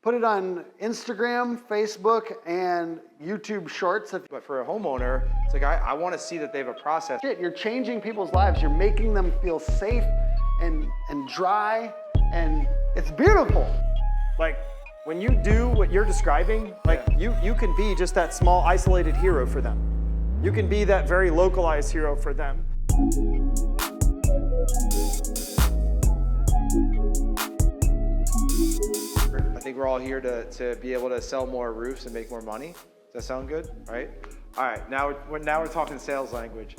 Put it on Instagram, Facebook, and YouTube Shorts. But for a homeowner, it's like, I want to see that they have a process. You're changing people's lives. You're making them feel safe and dry, and it's beautiful. Like, when you do what you're describing, like you can be just that small, isolated hero for them. You can be that very localized hero for them. I think we're all here to be able to sell more roofs and make more money. Does that sound good? Right? All right, now we're talking sales language.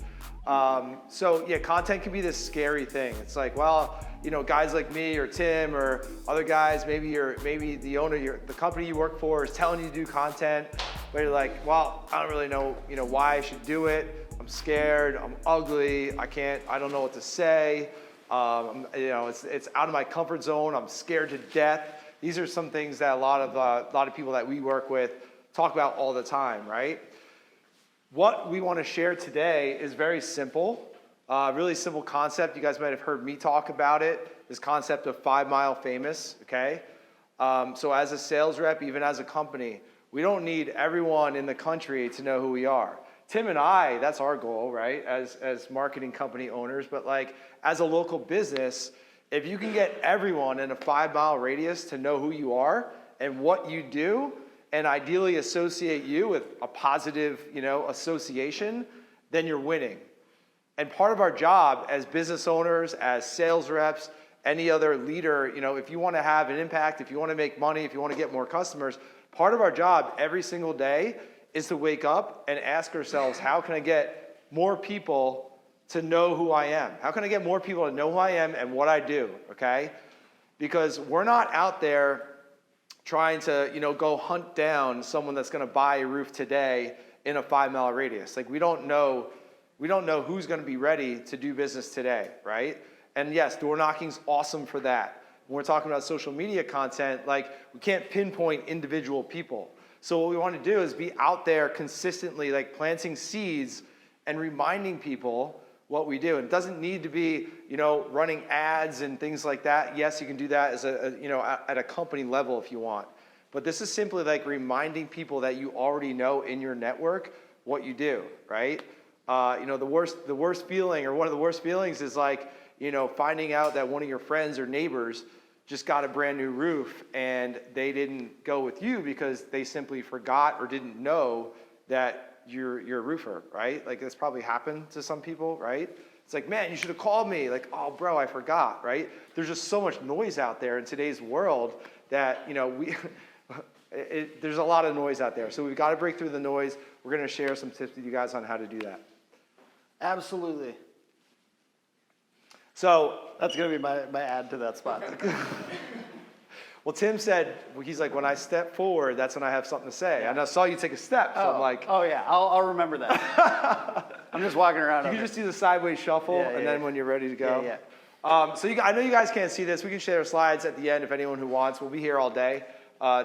So yeah, content can be this scary thing. It's like, well, you know, guys like me or Tim or other guys, maybe the owner, the company you work for is telling you to do content, but you're like, well, I don't really know, why I should do it. I'm scared. I'm ugly. I don't know what to say. It's out of my comfort zone. I'm scared to death. These are some things that a lot of people that we work with talk about all the time, right? What we want to share today is very simple, really simple concept. You guys might have heard me talk about it, this concept of 5 mile famous, okay? So as a sales rep, even as a company, we don't need everyone in the country to know who we are. Tim and I, that's our goal, right? As marketing company owners, but like as a local business, if you can get everyone in a 5 mile radius to know who you are and what you do, and ideally associate you with a positive, association, then you're winning. And part of our job as business owners, as sales reps, any other leader, if you want to have an impact, if you want to make money, if you want to get more customers, part of our job every single day is to wake up and ask ourselves, how can I get more people to know who I am? How can I get more people to know who I am and what I do, okay? Because we're not out there trying to, go hunt down someone that's going to buy a roof today in a 5 mile radius. Like we don't know who's going to be ready to do business today, right? And yes, door knocking's awesome for that. When we're talking about social media content, like we can't pinpoint individual people. So what we want to do is be out there consistently, like planting seeds and reminding people what we do. And it doesn't need to be, running ads and things like that. Yes, you can do that as at a company level if you want. But this is simply like reminding people that you already know in your network what you do, right? The worst feeling, or one of the worst feelings is like, finding out that one of your friends or neighbors just got a brand new roof and they didn't go with you because they simply forgot or didn't know that you're a roofer, right? Like that's probably happened to some people, right? It's like, man, you should have called me. Like, oh, bro, I forgot, right? There's just so much noise out there in today's world that, there's a lot of noise out there. So we've got to break through the noise. We're going to share some tips with you guys on how to do that. Absolutely. So that's going to be my add to that spot. Well, Tim said, he's like, when I step forward, that's when I have something to say. Yeah. And I saw you take a step, so I'm like. Oh yeah, I'll remember that. I'm just walking around. You just do the sideways shuffle, and then when you're ready to go. Yeah. I know you guys can't see this. We can share slides at the end if anyone who wants. We'll be here all day.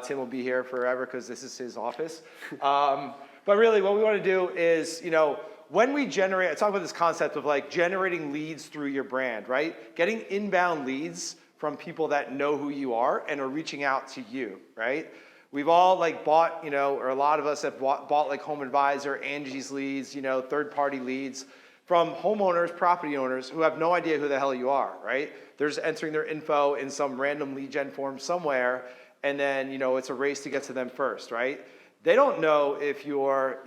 Tim will be here forever because this is his office. But really what we want to do is, when we generate, I talk about this concept of like generating leads through your brand, right? Getting inbound leads from people that know who you are and are reaching out to you, right? We've all like bought, or a lot of us have bought like Home Advisor, Angie's leads, third-party leads from homeowners, property owners who have no idea who the hell you are, right? They're just entering their info in some random lead gen form somewhere, and then, it's a race to get to them first, right? They don't know if you're,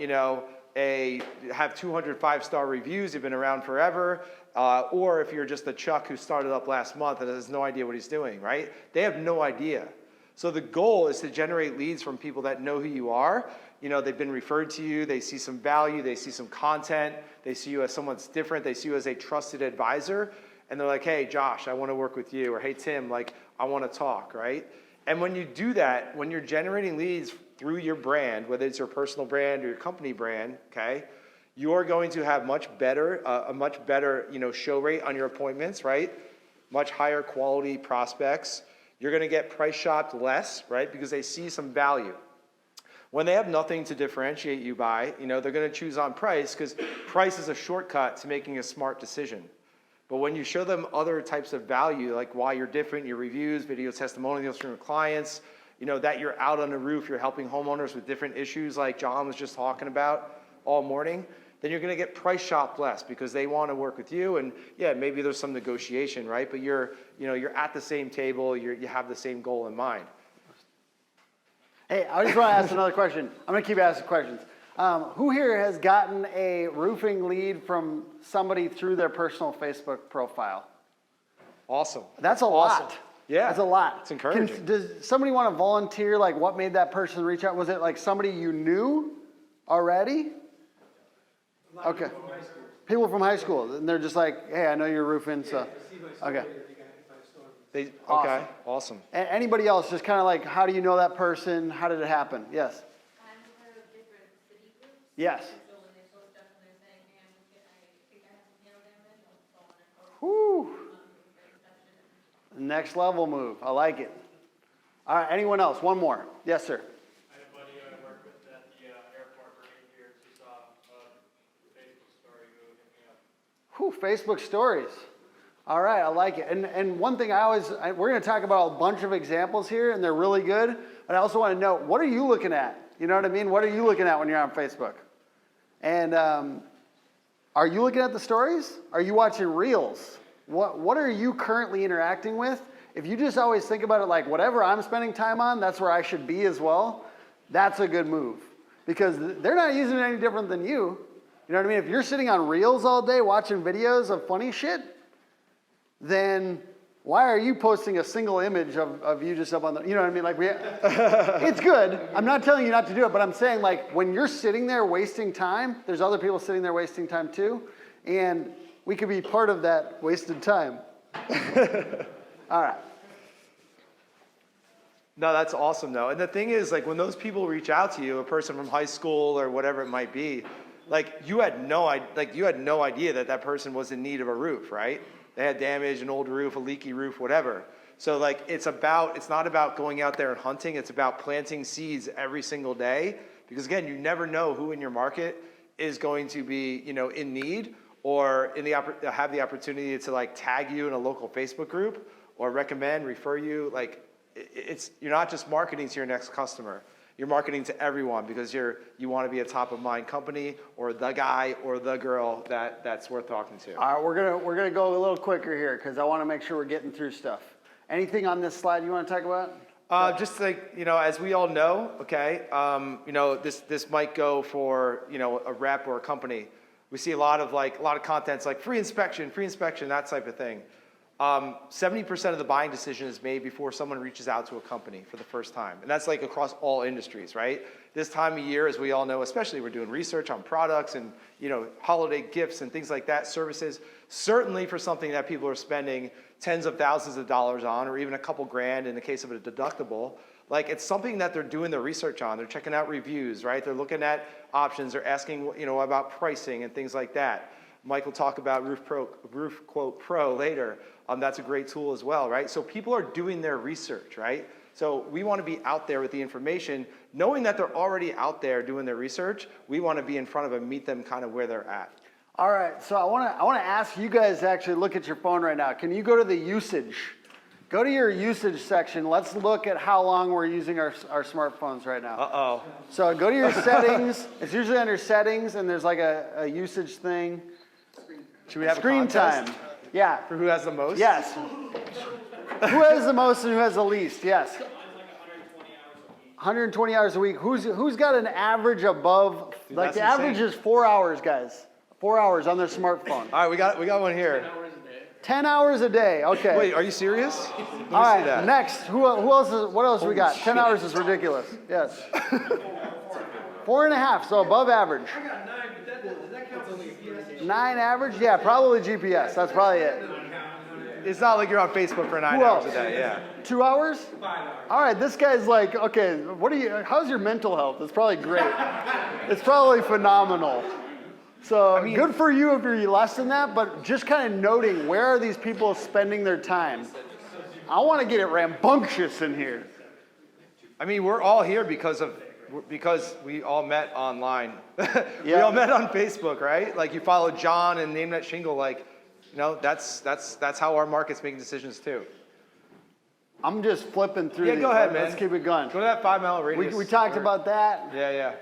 have 200 5-star reviews, you've been around forever, or if you're just the Chuck who started up last month and has no idea what he's doing, right? They have no idea. So the goal is to generate leads from people that know who you are. They've been referred to you, they see some value, they see some content, they see you as someone that's different, they see you as a trusted advisor, and they're like, hey, Josh, I want to work with you, or hey, Tim, like, I want to talk, right? And when you do that, when you're generating leads through your brand, whether it's your personal brand or your company brand, okay, you're going to have a much better, show rate on your appointments, right? Much higher quality prospects. You're going to get price shopped less, right? Because they see some value. When they have nothing to differentiate you by, they're going to choose on price because price is a shortcut to making a smart decision. But when you show them other types of value, like why you're different, your reviews, video testimonials from your clients, that you're out on the roof, you're helping homeowners with different issues like John was just talking about all morning, then you're gonna get price shopped less because they wanna work with you. And yeah, maybe there's some negotiation, right? But you're at the same table, you have the same goal in mind. Hey, I just want to ask another question. I'm going to keep asking questions. Who here has gotten a roofing lead from somebody through their personal Facebook profile? Awesome. That's a awesome. lot. Yeah. That's a lot. It's encouraging. Does somebody want to volunteer, like what made that person reach out? Was it like somebody you knew already? Okay. People from high school. And they're just like, hey, I know you're roofing, so. Okay. Okay, awesome. Anybody else, just kind of like, how do you know that person? How did it happen? Yes. I'm part of different city groups. Yes. So when they post stuff and they're saying, man, I think I have some hail damage, I'll go on and post. Whew. Next level move. I like it. All right, anyone else? One more. Yes, sir. I had a buddy I worked with at the airport right here. He saw a Facebook story who hit me up. Whew, Facebook stories. All right, I like it. And one thing we're going to talk about a bunch of examples here, and they're really good. But I also want to know, what are you looking at? You know what I mean? What are you looking at when you're on Facebook? And are you looking at the stories? Are you watching reels? What are you currently interacting with? If you just always think about it like whatever I'm spending time on, that's where I should be as well, that's a good move. Because they're not using it any different than you. You know what I mean? If you're sitting on reels all day watching videos of funny shit, then why are you posting a single image of you just up on the, you know what I mean? Like it's good. I'm not telling you not to do it, but I'm saying like when you're sitting there wasting time, there's other people sitting there wasting time too. And we could be part of that wasted time. All right. No, that's awesome though. And the thing is, like when those people reach out to you, a person from high school or whatever it might be, like you had no idea that person was in need of a roof, right? They had damage, an old roof, a leaky roof, whatever. So like it's not about going out there and hunting. It's about planting seeds every single day. Because again, you never know who in your market is going to be, in need or have the opportunity to like tag you in a local Facebook group or recommend, refer you. Like you're not just marketing to your next customer. You're marketing to everyone because you want to be a top of mind company or the guy or the girl that's worth talking to. All right, we're gonna go a little quicker here because I want to make sure we're getting through stuff. Anything on this slide you want to talk about? Just like as we all know, okay, this might go for a rep or a company. We see a lot of contents like free inspection, that type of thing. 70% of the buying decision is made before someone reaches out to a company for the first time. And that's like across all industries, right? This time of year, as we all know, especially we're doing research on products and, holiday gifts and things like that, services, certainly for something that people are spending tens of thousands of dollars on, or even a couple grand in the case of a deductible. Like it's something that they're doing the research on. They're checking out reviews, right? They're looking at options. They're asking, about pricing and things like that. Mike will talk about Roof Quote Pro later. That's a great tool as well, right? So people are doing their research, right? So we want to be out there with the information, knowing that they're already out there doing their research. We want to be in front of them, meet them kind of where they're at. All right, so I want to ask you guys to actually look at your phone right now. Can you go to the usage? Go to your usage section. Let's look at how long we're using our smartphones right now. Uh-oh. So go to your settings. It's usually under settings, and there's like a usage thing. Should we have screen a contest? time? Yeah. For who has the most? Yes. Who has the most and who has the least? Yes. 120 hours a week. Who's got an average above? Dude, like the that's average insane. is 4 hours, guys. 4 hours on their smartphone. All right, we got one here. 10 hours a day. Okay. Wait, are you serious? Let me All right. see that. Next. Who else? What else we got? 10 hours is ridiculous. Yes. 4.5. So above average. I got 9, but does that count as GPS? 9 average? Yeah, probably GPS. That's probably it. It's not like you're on Facebook for 9 Who hours else? a day, yeah. 2 hours? 5 hours. All right, this guy's like, okay, how's your mental health? It's probably great. It's probably phenomenal. So good for you if you're less than that, but just kind of noting where are these people spending their time? I want to get it rambunctious in here. I mean, we're all here because we all met online. We Yeah. all met on Facebook, right? Like you follow John and Name That Shingle, like, that's how our market's making decisions too. I'm just flipping through Yeah, these. go ahead, man. Let's keep it going. Go to that 5 mile radius. We talked about that. Yeah, yeah.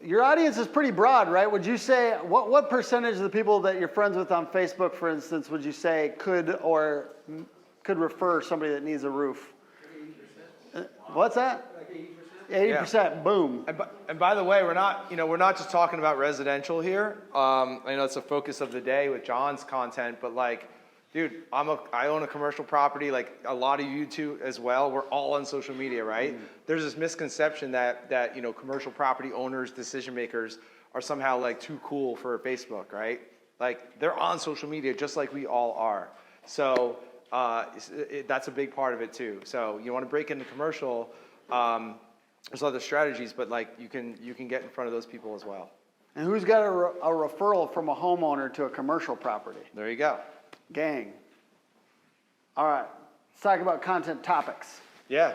Your audience is pretty broad, right? Would you say, what percentage of the people that you're friends with on Facebook, for instance, would you say could refer somebody that needs a roof? 80%. What's that? Like 80%. 80%, Yeah. boom. And by the way, we're not just talking about residential here. I know it's a focus of the day with John's content, but like, dude, I own a commercial property, like a lot of you too as well. We're all on social media, right? There's this misconception that commercial property owners, decision makers are somehow like too cool for Facebook, right? Like they're on social media just like we all are. So that's a big part of it too. So you want to break into commercial. There's other strategies, but like you can get in front of those people as well. And who's got a referral from a homeowner to a commercial property? There you go. Gang. All right, let's talk about content topics. Yeah.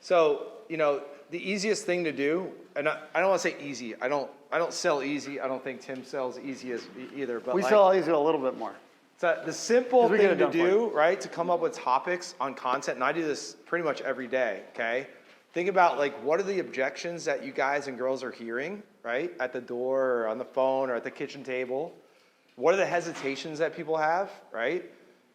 So, the easiest thing to do, and I don't want to say easy. I don't sell easy. I don't think Tim sells easy either. But We like, sell these a little bit more. so the simple 'Cause we get thing it to done for do, right, to come up with topics on content, and I do this pretty much every day, okay? Think about like what are the objections that you guys and girls are hearing, right? At the door or on the phone or at the kitchen table. What are the hesitations that people have, right?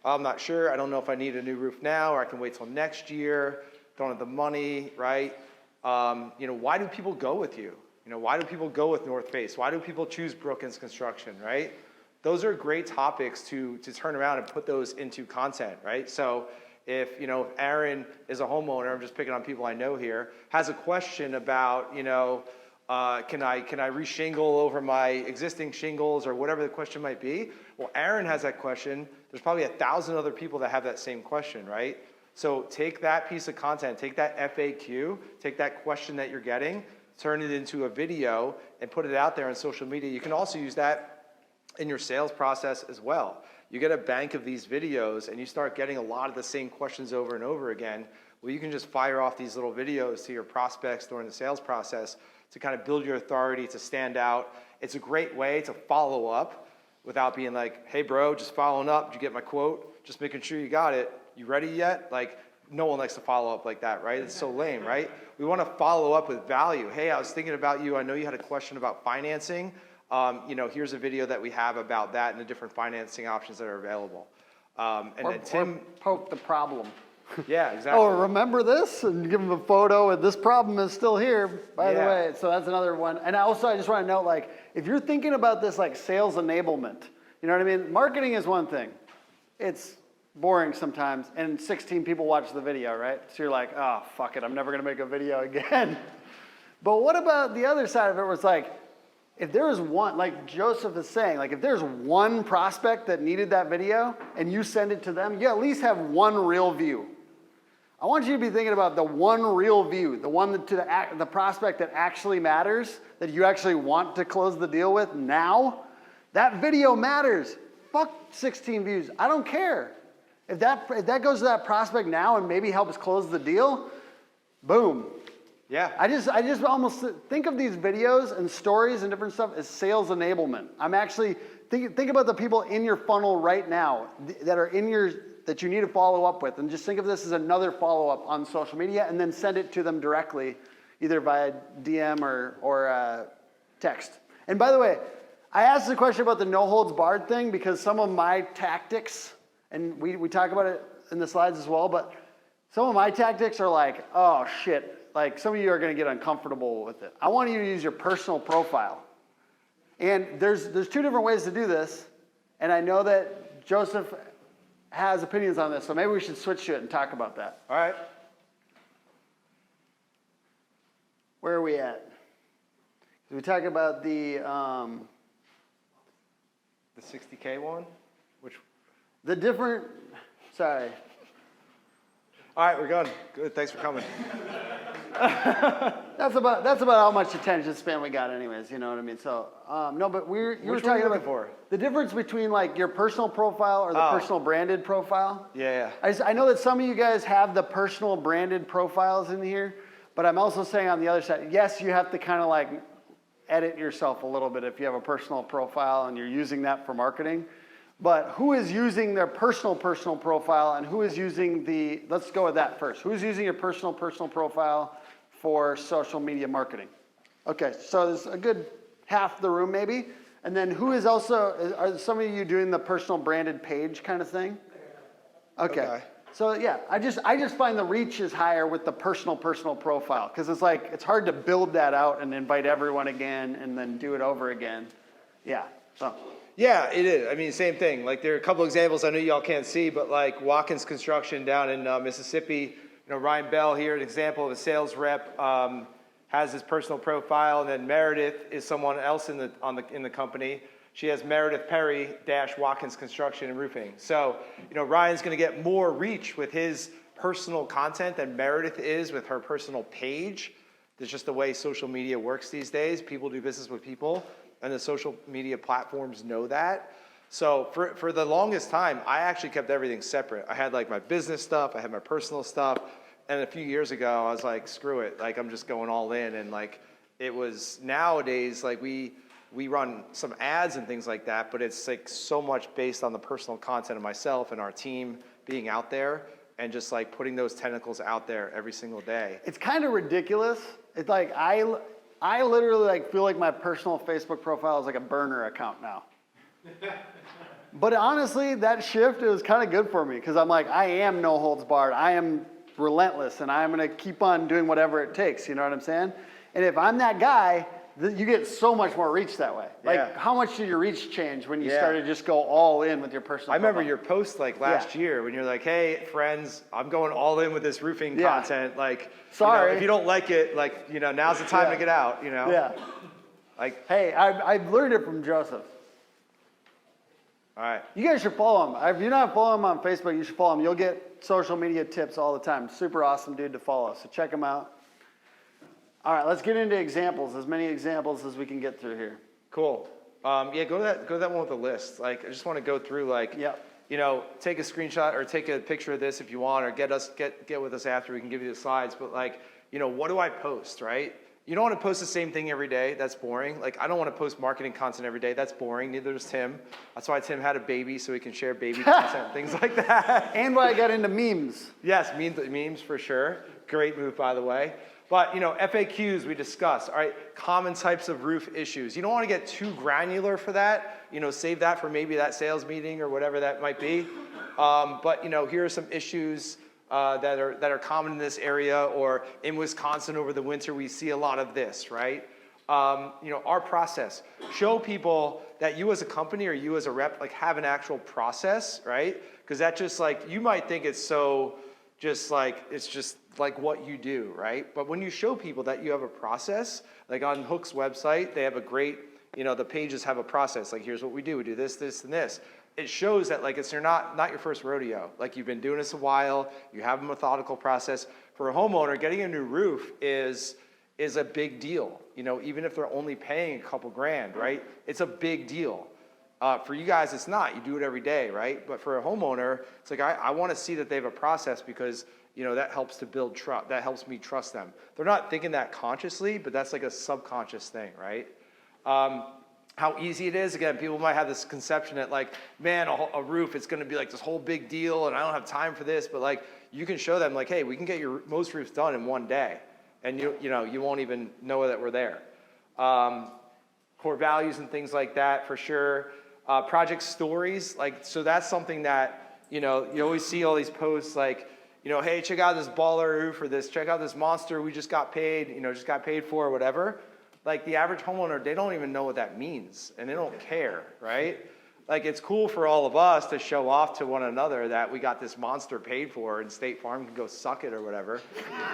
I'm not sure. I don't know if I need a new roof now or I can wait till next year. Don't have the money, right? Why do people go with you? Why do people go with North Face? Why do people choose Brookins Construction, right? Those are great topics to turn around and put those into content, right? So if Aaron is a homeowner, I'm just picking on people I know here, has a question about, can I re-shingle over my existing shingles or whatever the question might be? Well, Aaron has that question. There's probably 1,000 other people that have that same question, right? So take that piece of content, take that FAQ, take that question that you're getting, turn it into a video and put it out there on social media. You can also use that in your sales process as well. You get a bank of these videos and you start getting a lot of the same questions over and over again. Well, you can just fire off these little videos to your prospects during the sales process to kind of build your authority, to stand out. It's a great way to follow up without being like, hey bro, just following up, did you get my quote? Just making sure you got it. You ready yet? Like, no one likes to follow up like that, right? It's so lame, right? We want to follow up with value. Hey, I was thinking about you. I know you had a question about financing. Here's a video that we have about that and the different financing options that are available. Or poke the problem. Yeah, exactly. Oh, remember this? And give them a photo, and this problem is still here, by the way. So that's another one. And I just want to note, like, if you're thinking about this like sales enablement, you know what I mean? Marketing is one thing. It's boring sometimes, and 16 people watch the video, right? So you're like, oh, fuck it, I'm never going to make a video again. But what about the other side of it where it's like, if there is one, like Joseph is saying, like if there's one prospect that needed that video and you send it to them, you at least have one real view. I want you to be thinking about the one real view, the one to the prospect that actually matters, that you actually want to close the deal with now. That video matters. Fuck 16 views. I don't care. If that goes to that prospect now and maybe helps close the deal, boom. Yeah. I just almost think of these videos and stories and different stuff as sales enablement. I'm actually think about the people in your funnel right now that you need to follow up with, and just think of this as another follow-up on social media, and then send it to them directly, either via DM or text. And by the way, I asked the question about the no holds barred thing because some of my tactics, and we talk about it in the slides as well, but some of my tactics are like, oh shit, like some of you are going to get uncomfortable with it. I want you to use your personal profile. And there's two different ways to do this, and I know that Joseph has opinions on this, so maybe we should switch to it and talk about that. All right. Where are we at? We talk about the 60K one, sorry. All right, we're going. Good. Thanks for coming. That's about how much attention span we got, anyways. You know what I mean? So no, but you were talking about the difference between like your personal profile or the personal branded profile. Yeah. I know that some of you guys have the personal branded profiles in here, but I'm also saying on the other side, yes, you have to kind of like edit yourself a little bit if you have a personal profile and you're using that for marketing. But who is using their personal profile and who is using let's go with that first. Who's using your personal profile for social media marketing? Okay, so there's a good half the room maybe. And then who is also, are some of you doing the personal branded page kind of thing? Okay. So yeah, I just find the reach is higher with the personal profile because it's like, it's hard to build that out and invite everyone again and then do it over again. Yeah, so. Yeah, it is. I mean, same thing. Like there are a couple examples I know y'all can't see, but like Watkins Construction down in Mississippi, you know, Ryan Bell here, an example of a sales rep, has his personal profile, and then Meredith is someone else in the company. She has Meredith Perry - Watkins Construction and Roofing. So, you know, Ryan's going to get more reach with his personal content than Meredith is with her personal page. That's just the way social media works these days. People do business with people, and the social media platforms know that. So for the longest time, I actually kept everything separate. I had like my business stuff, I had my personal stuff. And a few years ago, I was like, screw it. Like, I'm just going all in. And like, it was nowadays, like we run some ads and things like that, but it's like so much based on the personal content of myself and our team being out there and just like putting those tentacles out there every single day. It's kind of ridiculous. It's like, I literally like feel like my personal Facebook profile is like a burner account now. But honestly, that shift, it was kind of good for me because I'm like, I am no holds barred. I am relentless and I'm going to keep on doing whatever it takes. You know what I'm saying? And if I'm that guy, you get so much more reach that way. Like how much did your reach change when you started to just go all in with your personal I remember profile? your post like last year when you're like, hey friends, I'm going all in with this roofing content. Like, sorry. You know, if you don't like it, like, you know, now's the time to get out, you know? Yeah. Like, hey, I learned it from Joseph. all right. You guys should follow him. If you're not following him on Facebook, you should follow him. You'll get social media tips all the time. Super awesome dude to follow. So check him out. All right, let's get into examples. As many examples as we can get through here. Cool. Yeah, go to that one with the list. Like, I just want to go through like, you know, take a screenshot or take a picture of this if you want, or get with us after. We can give you the slides. But like, you know, what do I post, right? You don't want to post the same thing every day. That's boring. Like, I don't want to post marketing content every day. That's boring. Neither does Tim. That's why Tim had a baby, so he can share baby content, things like that. And why I got into memes. Yes, memes for sure. Great move, by the way. But, you know, FAQs we discussed, all right, common types of roof issues. You don't want to get too granular for that. You know, save that for maybe that sales meeting or whatever that might be. But, you know, here are some issues that are common in this area, or in Wisconsin over the winter, we see a lot of this, right? You know, our process. Show people that you as a company or you as a rep, like, have an actual process, right? Because that just, like, you might think it's so just like, it's just like what you do, right? But when you show people that you have a process, like on Hook's website, they have a great, you know, the pages have a process. Like, here's what we do. We do this, this, and this. It shows that, like, you're not your first rodeo. Like, you've been doing this a while. You have a methodical process. For a homeowner, getting a new roof is a big deal. You know, even if they're only paying a couple grand, right? It's a big deal. For you guys, it's not. You do it every day, right? But for a homeowner, it's like, I want to see that they have a process because, you know, that helps to build trust. That helps me trust them. They're not thinking that consciously, but that's like a subconscious thing, right? How easy it is. Again, people might have this conception that, like, man, a roof, it's going to be like this whole big deal and I don't have time for this. But, like, you can show them, like, hey, we can get your most roofs done in one day. And, you know, you won't even know that we're there. Core values and things like that, for sure. Project stories, like, so that's something that, you know, you always see all these posts like, you know, hey, check out this baller roof or this, check out this monster we just got paid, you know, just got paid for or whatever. Like, the average homeowner, they don't even know what that means and they don't care, right? Like, it's cool for all of us to show off to one another that we got this monster paid for and State Farm can go suck it or whatever.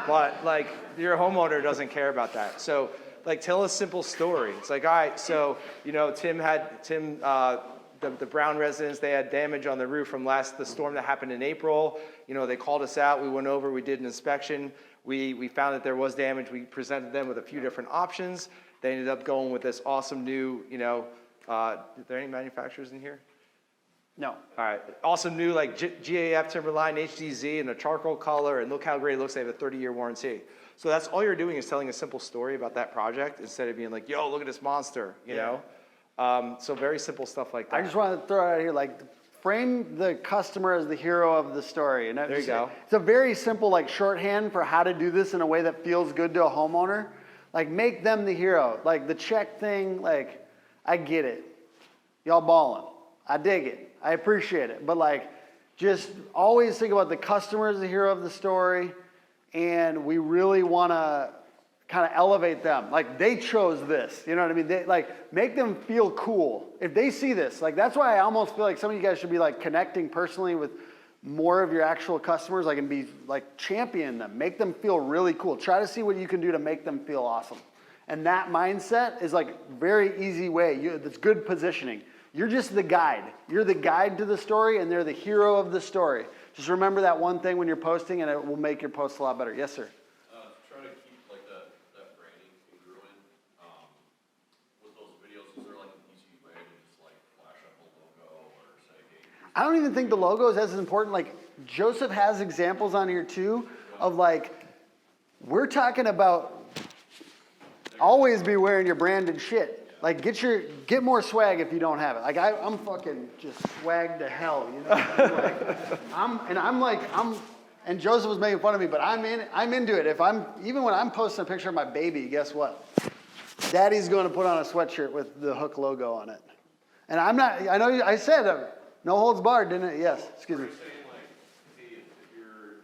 But, like, your homeowner doesn't care about that. So, like, tell a simple story. It's like, all right, so, you know, the Brown residents, they had damage on the roof from the storm that happened in April. You know, they called us out. We went over, we did an inspection. We found that there was damage. We presented them with a few different options. They ended up going with this awesome new, you know, are there any manufacturers in here? No. All right. Awesome new, like, GAF Timberline HDZ in a charcoal color, and look how great it looks. They have a 30-year warranty. So that's all you're doing is telling a simple story about that project instead of being like, yo, look at this monster, you know? So very simple stuff like that. I just want to throw it out here, like, frame the customer as the hero of the story. And There you go. It's a very simple, like, shorthand for how to do this in a way that feels good to a homeowner. Like, make them the hero. Like, the check thing, like, I get it. Y'all balling. I dig it. I appreciate it. But, like, just always think about the customer as the hero of the story. And we really want to kind of elevate them. Like, they chose this. You know what I mean? They, like, make them feel cool. If they see this, like, that's why I almost feel like some of you guys should be, like, connecting personally with more of your actual customers, like, and be, like, champion them. Make them feel really cool. Try to see what you can do to make them feel awesome. And that mindset is, like, very easy way. It's good positioning. You're just the guide. You're the guide to the story, and they're the hero of the story. Just remember that one thing when you're posting, and it will make your posts a lot better. Yes, sir? Try to keep like that branding congruent with those videos. Is there like an easy way to just like flash up a logo or say, hey, I don't even think the logo is as important. Like, Joseph has examples on here too of, like, we're talking about always be wearing your branded shit. Like, get more swag if you don't have it. Like, I'm fucking just swag to hell, you know? Like, and Joseph was making fun of me, but I'm into it. Even when I'm posting a picture of my baby, guess what? Daddy's going to put on a sweatshirt with the Hook logo on it. And I know I said no holds barred, didn't it? Yes, excuse me. you're saying like, hey, if you're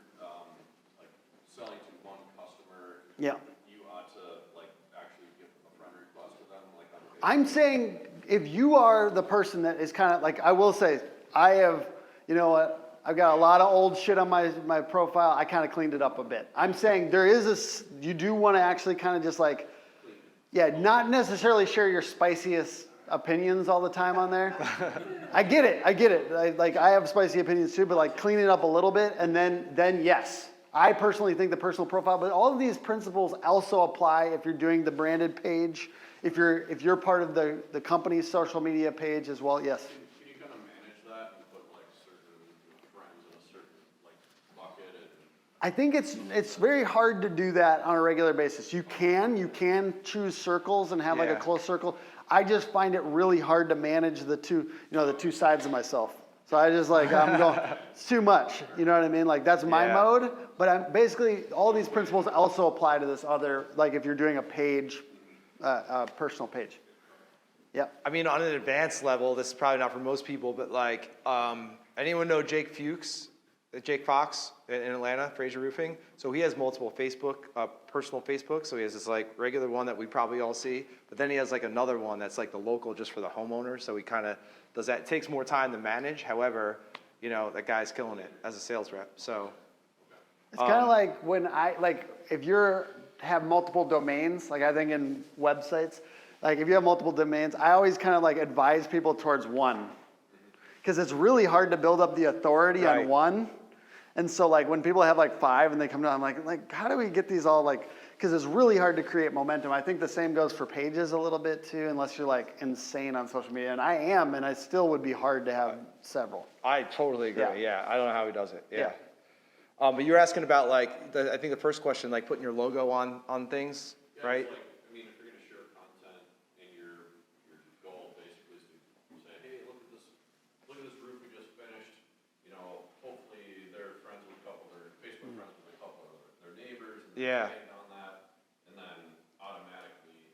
like selling to one customer, Yeah. you ought to like actually give a friend request to them, like on Facebook. I'm saying if you are the person that is kind of like, I will say, I have, you know what, I've got a lot of old shit on my profile. I kind of cleaned it up a bit. I'm saying there is you do want to actually kind of just like, yeah, not necessarily share your spiciest opinions all the time on there. I get it. I have spicy opinions too, but like clean it up a little bit, and then yes. I personally think the personal profile, but all of these principles also apply if you're doing the branded page, if you're part of the company's social media page as well. Yes. Can you kind of manage that and put like certain friends in a certain like bucket? I think it's very hard to do that on a regular basis. You can choose circles and have like a Yeah. close circle. I just find it really hard to manage the two sides of myself. So I just like, I'm going, it's too much. You know what I mean? Like that's my Yeah. mode, but I'm basically, all these principles also apply to this other, like if you're doing a page, personal page. Yep. I mean, on an advanced level, this is probably not for most people, but like, anyone know Jake Fuchs, Jake Fox in Atlanta, Fraser Roofing? So he has multiple personal Facebook. So he has this like regular one that we probably all see, but then he has like another one that's like the local just for the homeowner. So he kind of does that. It takes more time to manage. However, you know, that guy's killing it as a sales rep. So It's kind of like when if you have multiple domains, like I think in websites, like if you have multiple domains, I always kind of like advise people towards one. Because it's really hard to build up the authority Right. on one. And so like when people have like 5 and they come down, I'm like, how do we get these all like, because it's really hard to create momentum. I think the same goes for pages a little bit too, unless you're like insane on social media. And I am, and I still would be hard to have several. I totally agree. Yeah. Yeah. I don't know how he does it. Yeah. Yeah. But you were asking about like, I think the first question, like putting your logo on things, Yeah, right? it's like, I mean, if you're gonna share content and your goal basically is to say, hey, look at this roof we just finished. You know, hopefully they're friends with a couple, they're Facebook friends with a couple of their neighbors. And Yeah. they're tagged on that, and then automatically.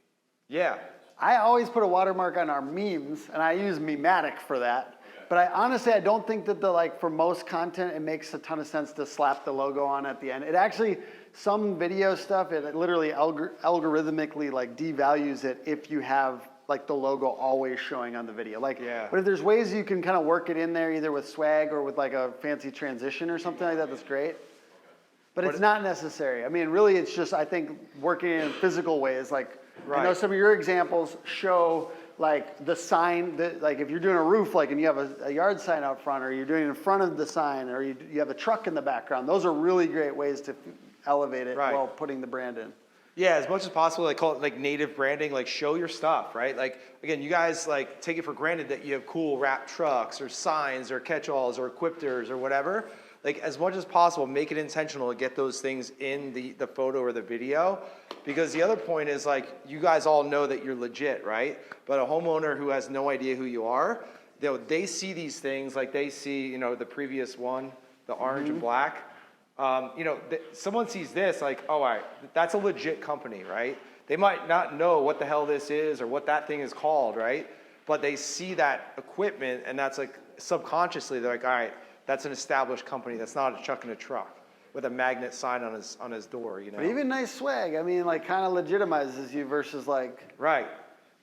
Yeah. I always put a watermark on our memes, and I use Mematic for that. But I honestly don't think that for most content, it makes a ton of sense to slap the logo on at the end. It actually, some video stuff, it literally algorithmically like devalues it if you have like the logo always showing on the video. Like, Yeah. but if there's ways you can kind of work it in there either with swag or with like a fancy transition or something like that, that's great. But it's not necessary. I mean, really, it's just, I think, working in physical ways. Like, I know Right. some of your examples show like the sign that, like if you're doing a roof, like, and you have a yard sign out front, or you're doing it in front of the sign, or you have a truck in the background. Those are really great ways to elevate it Right. while putting the brand in. Yeah, as much as possible, like call it like native branding, like show your stuff, right? Like again, you guys like take it for granted that you have cool wrapped trucks or signs or catch-alls or equipters or whatever. Like as much as possible, make it intentional to get those things in the photo or the video. Because the other point is like, you guys all know that you're legit, right? But a homeowner who has no idea who you are, they see these things, like they see, the previous one, the orange and black. Someone sees this like, oh, all right, that's a legit company, right? They might not know what the hell this is or what that thing is called, right? But they see that equipment and that's like subconsciously, they're like, all right, that's an established company. That's not a Chuck in a truck with a magnet sign on his door, But even nice swag, I mean, like kind of legitimizes you versus like. Right.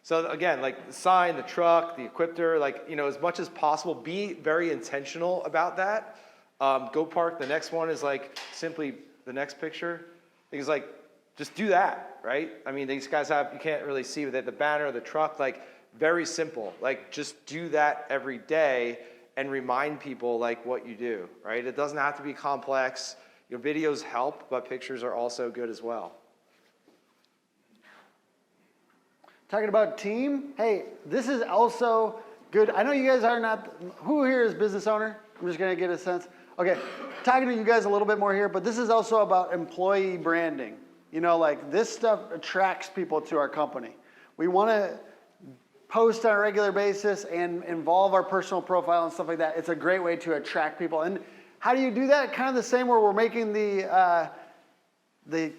So again, like the sign, the truck, the equipter, like, as much as possible, be very intentional about that. Go park. The next one is like simply the next picture. Because like, just do that, right? I mean, these guys you can't really see with it, the banner, the truck, like very simple. Like just do that every day and remind people like what you do, right? It doesn't have to be complex. Your videos help, but pictures are also good as well. Talking about team, hey, this is also good. I know you guys are not, who here is business owner? I'm just gonna get a sense. Okay, talking to you guys a little bit more here, but this is also about employee branding. Like this stuff attracts people to our company. We wanna post on a regular basis and involve our personal profile and stuff like that. It's a great way to attract people. And how do you do that? Kind of the same where we're making the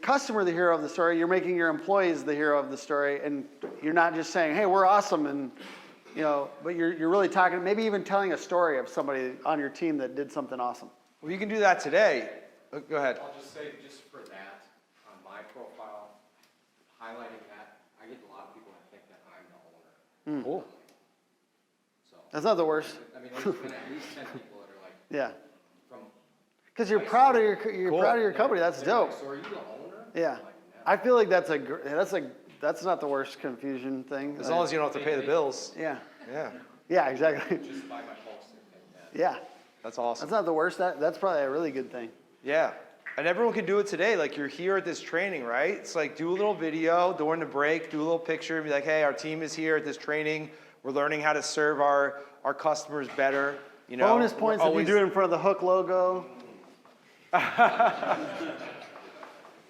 customer the hero of the story. You're making your employees the hero of the story, and you're not just saying, "Hey, we're awesome," and but you're really talking, maybe even telling a story of somebody on your team that did something awesome. Well, you can do that today. Go ahead. I'll just say, just for that, on my profile, highlighting that, I get a lot of people that think that I'm the owner. Cool. So, That's not the worst. I mean, there's been at least 10 people that are like, Yeah, from, because you're proud of your Cool. proud of your company. That's they're like, dope. so are you the owner? Yeah, I'm like, no. I feel like that's not the worst confusion thing. As long as you don't have to pay the bills. Yeah, Yeah, exactly. Just by my pulse and that. Yeah, that's awesome. that's not the worst. That's probably a really good thing. Yeah. And everyone can do it today. Like you're here at this training, right? It's like do a little video during the break, do a little picture and be like, hey, our team is here at this training. We're learning how to serve our customers better. Bonus points if you do it in front of the Hook logo.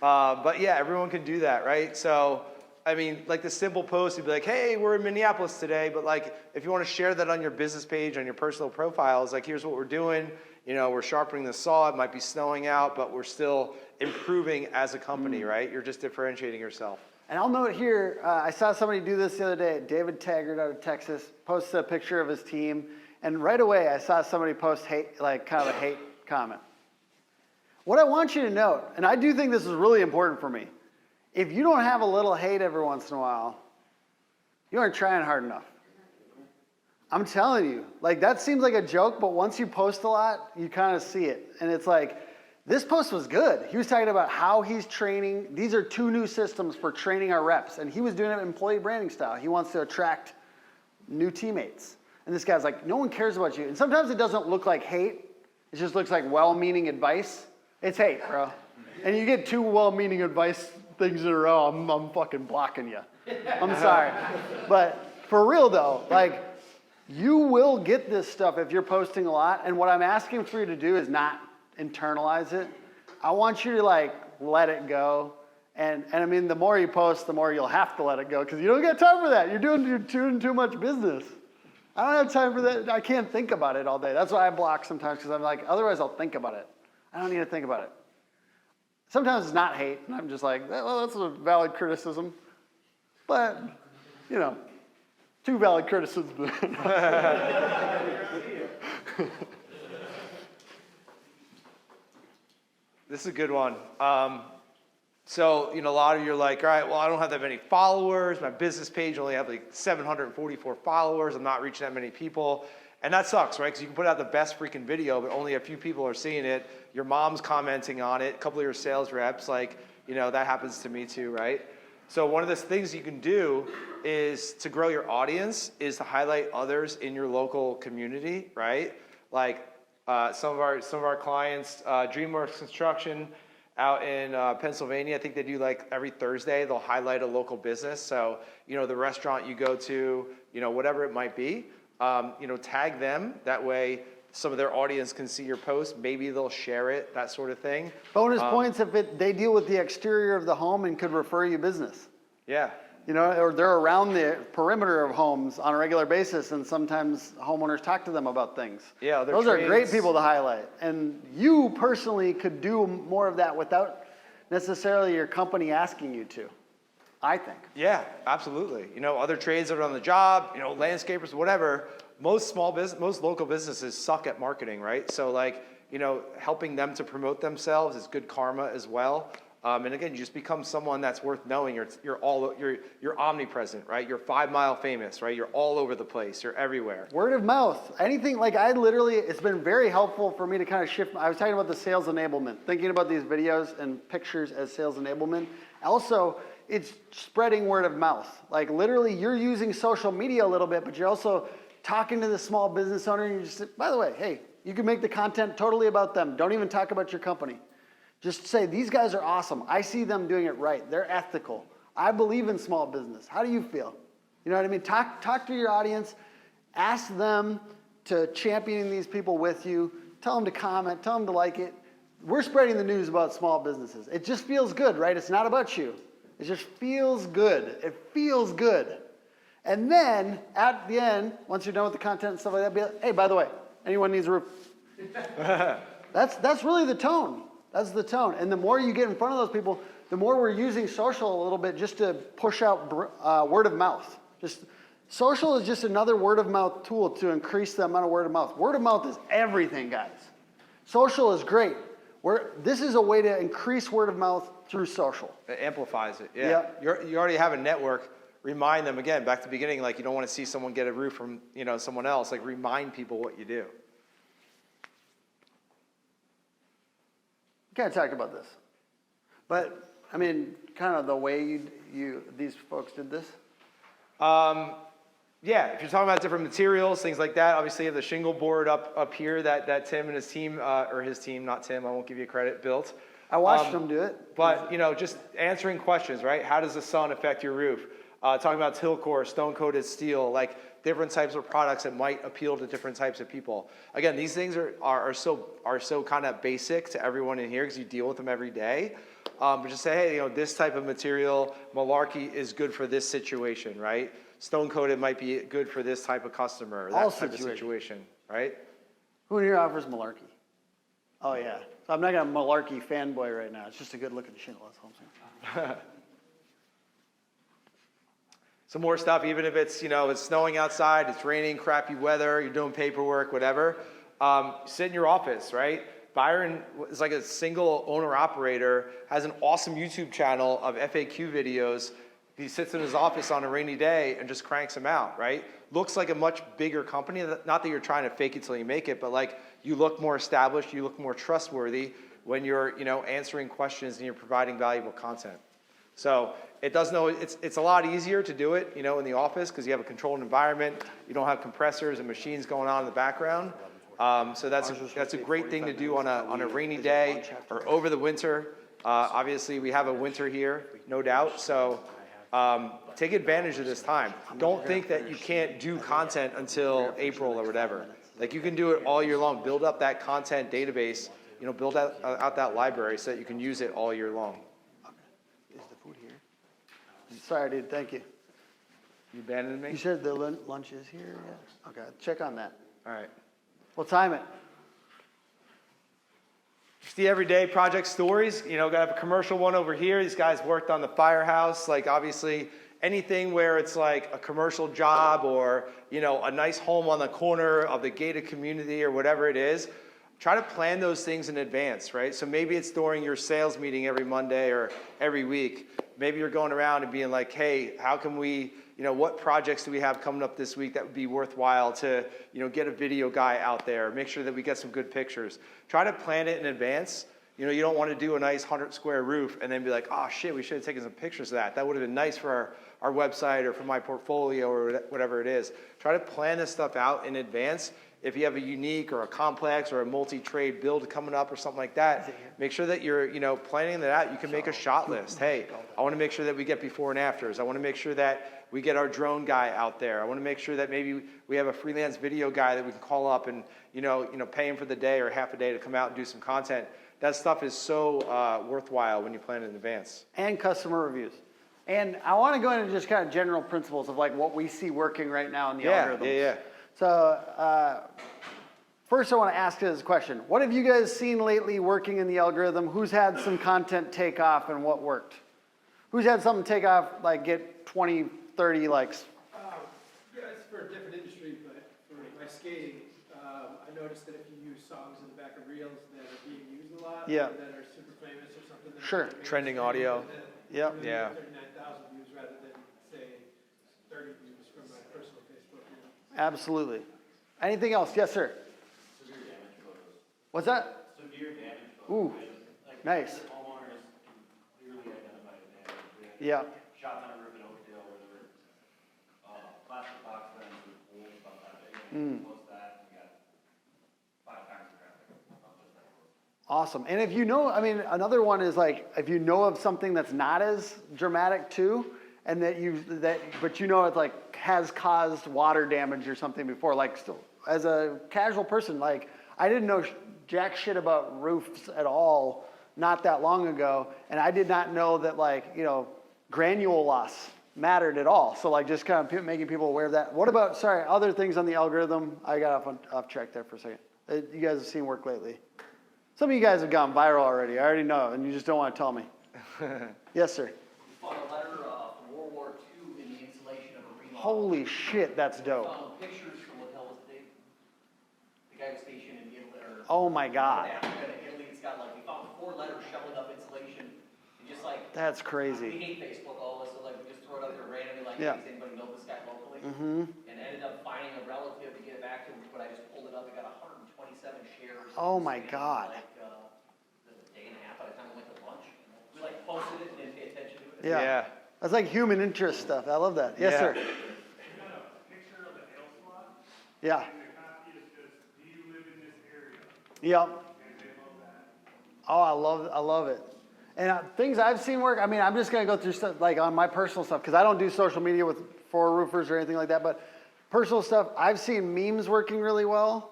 But yeah, everyone can do that, right? So, I mean, like the simple post would be like, hey, we're in Minneapolis today. But like, if you want to share that on your business page, on your personal profiles, like here's what we're doing. We're sharpening the saw. It might be snowing out, but we're still improving as a company, right? You're just differentiating yourself. And I'll note here, I saw somebody do this the other day. David Taggart out of Texas posted a picture of his team. And right away, I saw somebody post hate, like kind of a hate comment. What I want you to note, and I do think this is really important for me, if you don't have a little hate every once in a while, you aren't trying hard enough. I'm telling you, like that seems like a joke, but once you post a lot, you kind of see it. And it's like, this post was good. He was talking about how he's training. These are 2 new systems for training our reps. And he was doing it employee branding style. He wants to attract new teammates. And this guy's like, no one cares about you. And sometimes it doesn't look like hate. It just looks like well-meaning advice. It's hate, bro. And you get 2 well-meaning advice things in a row, I'm fucking blocking you. I'm sorry. But for real though, like you will get this stuff if you're posting a lot. And what I'm asking for you to do is not internalize it. I want you to like let it go. And I mean, the more you post, the more you'll have to let it go because you don't got time for that. You're doing too much business. I don't have time for that. I can't think about it all day. That's why I block sometimes because I'm like, otherwise I'll think about it. I don't need to think about it. Sometimes it's not hate, and I'm just like, well, that's a valid criticism. But, 2 valid criticisms. This is a good one. So, a lot of you are like, all right, well, I don't have that many followers. My business page only have like 744 followers. I'm not reaching that many people. And that sucks, right? Because you can put out the best freaking video, but only a few people are seeing it. Your mom's commenting on it. A couple of your sales reps, like, that happens to me too, right? So one of the things you can do is to grow your audience is to highlight others in your local community, right? Like some of our clients, DreamWorks Construction out in Pennsylvania, I think they do like every Thursday, they'll highlight a local business. So, the restaurant you go to, whatever it might be, tag them. That way some of their audience can see your post, maybe they'll share it, that sort of thing. Bonus points if they deal with the exterior of the home and could refer you business. Yeah. You know, or they're around the perimeter of homes on a regular basis, and sometimes homeowners talk to them about things. Yeah, other those are great trades. people to highlight. And you personally could do more of that without necessarily your company asking you to, I think. Yeah, absolutely. You know, other trades that are on the job, you know, landscapers, whatever. Most local businesses suck at marketing, right? So like, you know, helping them to promote themselves is good karma as well. And again, you just become someone that's worth knowing. You're omnipresent, right? You're 5 mile famous, right? You're all over the place. You're everywhere. Word of mouth. Anything, like it's been very helpful for me to kind of shift. I was talking about the sales enablement, thinking about these videos and pictures as sales enablement. Also, it's spreading word of mouth. Like literally you're using social media a little bit, but you're also talking to the small business owner and you just say, by the way, hey, you can make the content totally about them. Don't even talk about your company. Just say, these guys are awesome. I see them doing it right. They're ethical. I believe in small business. How do you feel? You know what I mean? Talk to your audience. Ask them to champion these people with you. Tell them to comment. Tell them to like it. We're spreading the news about small businesses. It just feels good, right? It's not about you. It just feels good. It feels good. And then, at the end, once you're done with the content and stuff like that, be like, hey, by the way, anyone needs a roof? That's really the tone. That's the tone. And the more you get in front of those people, the more we're using social a little bit just to push out word of mouth. Social is just another word of mouth tool to increase the amount of word of mouth. Word of mouth is everything, guys. Social is great. This is a way to increase word of mouth through social. It amplifies it. Yeah. You already have a network. Remind them again, back to the beginning, like you don't want to see someone get a roof from, you know, someone else. Like remind people what you do. We kind of talked about this, but I mean, kind of the way these folks did this. Yeah, if you're talking about different materials, things like that, obviously you have the shingle board up here that Tim and his team, or his team, not Tim, I won't give you credit, built. I watched them do it. But, you know, just answering questions, right? How does the sun affect your roof? Talking about Tilcor, stone-coated steel, like different types of products that might appeal to different types of people. Again, these things are so kind of basic to everyone in here because you deal with them every day. But just say, hey, you know, this type of material, malarkey is good for this situation, right? Stone-coated might be good for this type of customer, that type of situation, right? Who in here offers malarkey? Oh, yeah. So I'm not going to malarkey fanboy right now. It's just a good-looking shingle. That's all I'm saying. Some more stuff, even if it's, you know, it's snowing outside, it's raining, crappy weather, you're doing paperwork, whatever. Sit in your office, right? Byron is like a single owner operator, has an awesome YouTube channel of FAQ videos. He sits in his office on a rainy day and just cranks them out, right? Looks like a much bigger company. Not that you're trying to fake it till you make it, but like you look more established, you look more trustworthy when you're, you know, answering questions and you're providing valuable content. So it's a lot easier to do it, you know, in the office because you have a controlled environment. You don't have compressors and machines going on in the background. So that's a great thing to do on a rainy day or over the winter. Obviously, we have a winter here, no doubt. So take advantage of this time. Don't think that you can't do content until April or whatever. Like you can do it all year long. Build up that content database. You know, build out that library so that you can use it all year long. Is the food here? Sorry, dude. Thank you. You abandoned me? You said the lunch is here? Yeah. Okay. Check on that. All right. We'll time it. Just the everyday project stories. You know, got a commercial one over here. These guys worked on the firehouse. Like obviously anything where it's like a commercial job or, you know, a nice home on the corner of the gated community or whatever it is. Try to plan those things in advance, right? So maybe it's during your sales meeting every Monday or every week. Maybe you're going around and being like, hey, how can we, you know, what projects do we have coming up this week that would be worthwhile to, you know, get a video guy out there, make sure that we get some good pictures. Try to plan it in advance. You know, you don't want to do a nice 100-square roof and then be like, oh shit, we should have taken some pictures of that. That would have been nice for our website or for my portfolio or whatever it is. Try to plan this stuff out in advance if you have a unique or a complex or a multi-trade build coming up or something like that, make sure that you're, planning that out. You can make a shot list. Hey, I want to make sure that we get before and afters. I want to make sure that we get our drone guy out there. I want to make sure that maybe we have a freelance video guy that we can call up and, pay him for the day or half a day to come out and do some content. That stuff is so worthwhile when you plan in advance. And customer reviews. And I want to go into just kind of general principles of like what we see working right now in the algorithms. Yeah. So first I want to ask you this question. What have you guys seen lately working in the algorithm? Who's had some content take off and what worked? Who's had something take off, like get 20, 30 likes? Yeah, it's for a different industry, but for my skating, I noticed that if you use songs in the back of reels that are being used a lot, Yeah. or that are super famous or something. that Sure. make Trending it audio. Yep. Yeah. 39,000 views rather than, say, 30 views from my personal Facebook. Absolutely. Anything else? Yes, sir. Severe damage photos. What's that? Severe damage photos. Ooh, Like, nice. the homeowners can clearly identify the damage. We Yeah. had shots on a roof in Oakdale where there were plastic box vents with holes about that big. And close that, we got 5 times the traffic on just that road. Awesome. And if you know, another one is like, if you know of something that's not as dramatic too, and but it's like has caused water damage or something before, like still, as a casual person, like I didn't know jack shit about roofs at all not that long ago. And I did not know that granule loss mattered at all. So like just kind of making people aware of that. What about, other things on the algorithm? I got off track there for a second. You guys have seen work lately. Some of you guys have gone viral already. I already know, and you just don't want to tell me. Yes, sir. Found a letter from World War II in the insulation of a remodel. Holy shit, that's dope. Found pictures from what the hell was the guy was stationed in Italy. Oh my God. In Africa, in Italy, it's got we found 4 letters shoveling up insulation. And just That's we crazy. hate Facebook, all of us, so we just throw it up there randomly, Yeah. does anybody know this guy locally? Mm-hmm. And ended up finding a relative to get it back to him, but I just pulled it up, it got 127 shares. Oh my in God. a day and a half by the time we went to lunch. We posted it and didn't pay attention to it. Yeah. That's like human interest stuff. I love that. Yes, Yeah. sir. You got a picture of the nail slot, Yeah. and the copy is just, do you live in this area? Yep. And they love that. Oh, I love it. And things I've seen work, I'm just going to go through stuff like on my personal stuff because I don't do social media for roofers or anything like that, but personal stuff, I've seen memes working really well.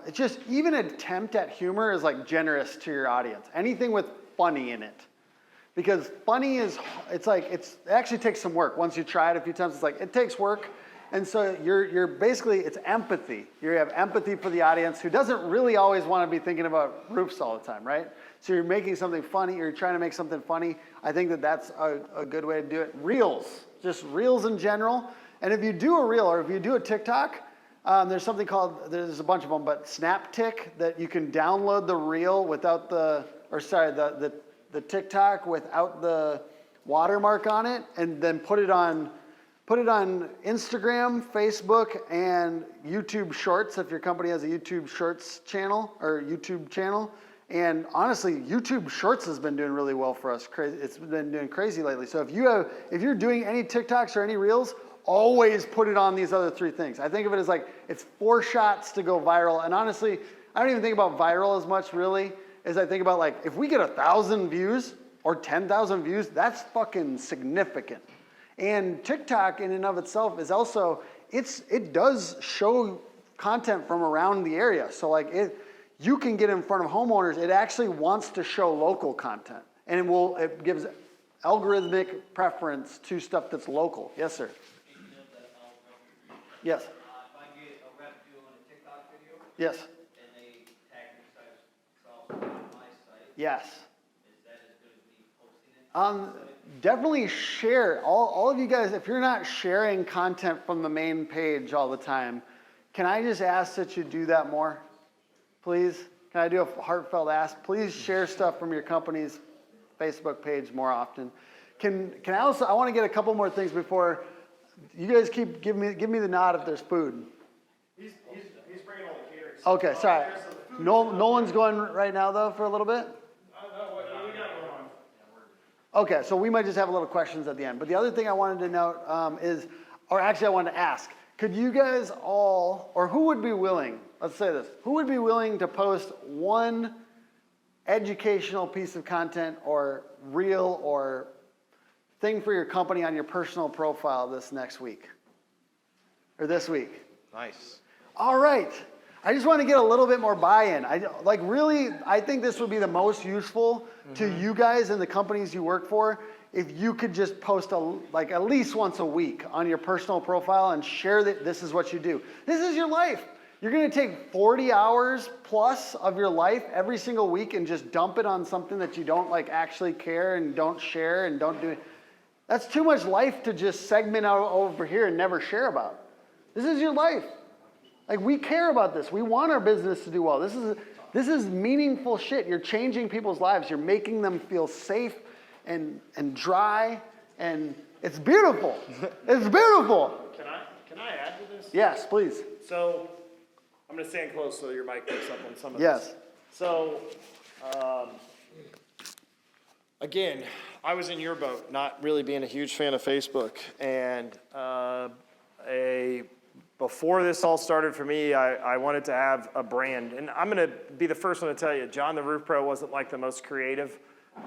It's just even an attempt at humor is like generous to your audience. Anything with funny in it. Because funny it actually takes some work. Once you try it a few times, it's like, it takes work. And so you're basically, it's empathy. You have empathy for the audience who doesn't really always want to be thinking about roofs all the time, right? So you're making something funny, or you're trying to make something funny. I think that's a good way to do it. Reels, just reels in general. And if you do a reel or if you do a TikTok, there's something called, there's a bunch of them, but SnapTik, that you can download the reel without the TikTok without the watermark on it, and then put it on Instagram, Facebook, and YouTube Shorts if your company has a YouTube Shorts channel or YouTube channel. And honestly, YouTube Shorts has been doing really well for us. It's been doing crazy lately. So if you're doing any TikToks or any Reels, always put it on these other 3 things. I think of it as like it's 4 shots to go viral. And honestly, I don't even think about viral as much really as I think about like if we get 1,000 views or 10,000 views, that's fucking significant. And TikTok in and of itself is also, it does show content from around the area. So like you can get in front of homeowners. It actually wants to show local content. And it gives algorithmic preference to stuff that's local. Yes, sir. Yes. If I get a rep doing a TikTok video, Yes. and they tag themselves on my site, Yes. is that as good as me posting it? Definitely share. All of you guys, if you're not sharing content from the main page all the time, can I just ask that you do that more? Please? Can I do a heartfelt ask? Please share stuff from your company's Facebook page more often. Can I also, I want to get a couple more things before you guys keep give me the nod if there's food. He's bringing all the catering. Okay, sorry. Nolan's going right now though for a little bit. What do we got going on? Okay, so we might just have a little questions at the end. But the other thing I wanted to note is, or actually I wanted to ask, could you guys all, or who would be willing, let's say this, who would be willing to post one educational piece of content or reel or thing for your company on your personal profile this next week? Or this week? Nice. All right. I just want to get a little bit more buy-in. I think this would be the most useful to you guys and the companies you work for if you could just post at least once a week on your personal profile and share that this is what you do. This is your life. You're going to take 40 hours plus of your life every single week and just dump it on something that you don't actually care and don't share and don't do. That's too much life to just segment out over here and never share about. This is your life. We care about this. We want our business to do well. This is meaningful shit. You're changing people's lives. You're making them feel safe and dry, and it's beautiful. It's beautiful. Can I add to this? Yes, please. So I'm going to stand close so your mic picks up on some of Yes. this. So, again, I was in your boat, not really being a huge fan of Facebook. And before this all started for me, I wanted to have a brand. And I'm going to be the first one to tell you, John the Roof Pro wasn't the most creative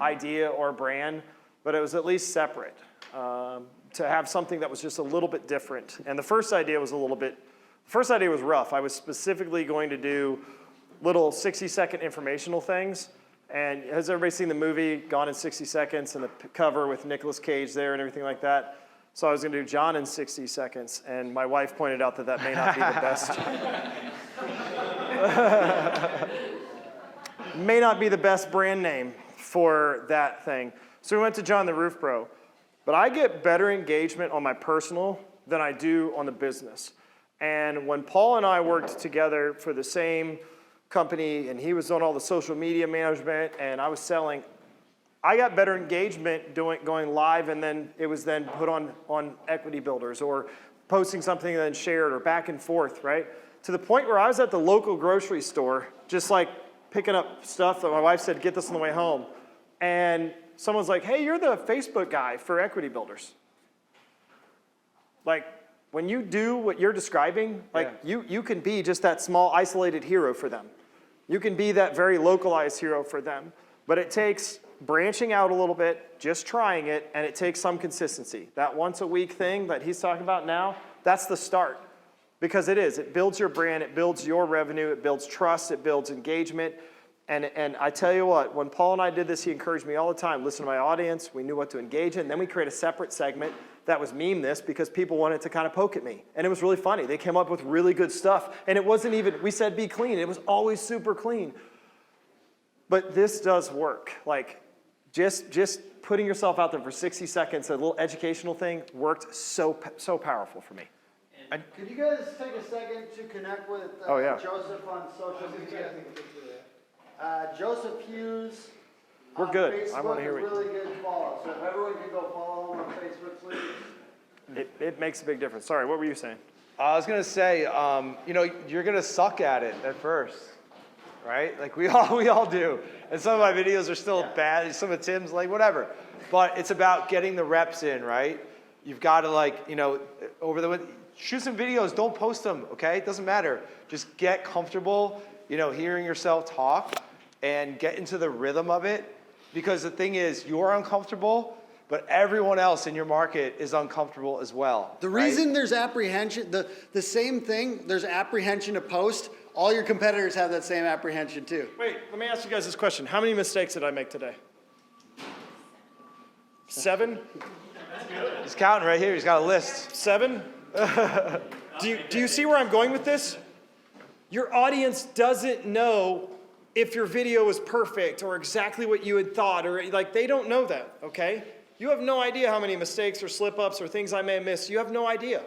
idea or brand, but it was at least separate. To have something that was just a little bit different. And the first idea was rough. I was specifically going to do little 60-second informational things. And has everybody seen the movie Gone in 60 Seconds and the cover with Nicolas Cage there and everything like that? So I was going to do John in 60 seconds, and my wife pointed out that may not be the best. May not be the best brand name for that thing. So we went to John the Roof Pro. But I get better engagement on my personal than I do on the business. And when Paul and I worked together for the same company, and he was on all the social media management, and I was selling, I got better engagement going live, and then it was then put on Equity Builders, or posting something and then shared, or back and forth, right? To the point where I was at the local grocery store, just picking up stuff that my wife said, get this on the way home. And someone's like, hey, you're the Facebook guy for Equity Builders. When you do what you're describing, you can be just that small, isolated hero for them. You can be that very localized hero for them. But it takes branching out a little bit, just trying it, and it takes some consistency. That once a week thing that he's talking about now, that's the start. Because it builds your brand, it builds your revenue, it builds trust, it builds engagement. And I tell you what, when Paul and I did this, he encouraged me all the time, listen to my audience, we knew what to engage in, and then we created a separate segment that was meme this because people wanted to kind of poke at me. And it was really funny. They came up with really good stuff. And it wasn't even, we said be clean, it was always super clean. But this does work. Just putting yourself out there for 60 seconds, a little educational thing, worked so powerful for me. Could you guys take a second to connect with Joseph on social media? Joseph Hughes. We're good. Facebook I want to hear is really good follow. So if everyone can go follow him on Facebook, please. It makes a big difference. Sorry, what were you saying? I was going to say, you're going to suck at it at first, right? We all do. And some of my videos are still bad. Some of Tim's, whatever. But it's about getting the reps in, right? You've got to, shoot some videos. Don't post them, okay? It doesn't matter. Just get comfortable, hearing yourself talk and get into the rhythm of it. Because the thing is, you're uncomfortable, but everyone else in your market is uncomfortable as well. The reason there's apprehension, the same thing, there's apprehension to post, all your competitors have that same apprehension too. Wait, let me ask you guys this question. How many mistakes did I make today? 7? He's counting right here. He's got a list. 7? Do you see where I'm going with this? Your audience doesn't know if your video is perfect or exactly what you had thought, or they don't know that, okay? You have no idea how many mistakes or slip-ups or things I may have missed. You have no idea.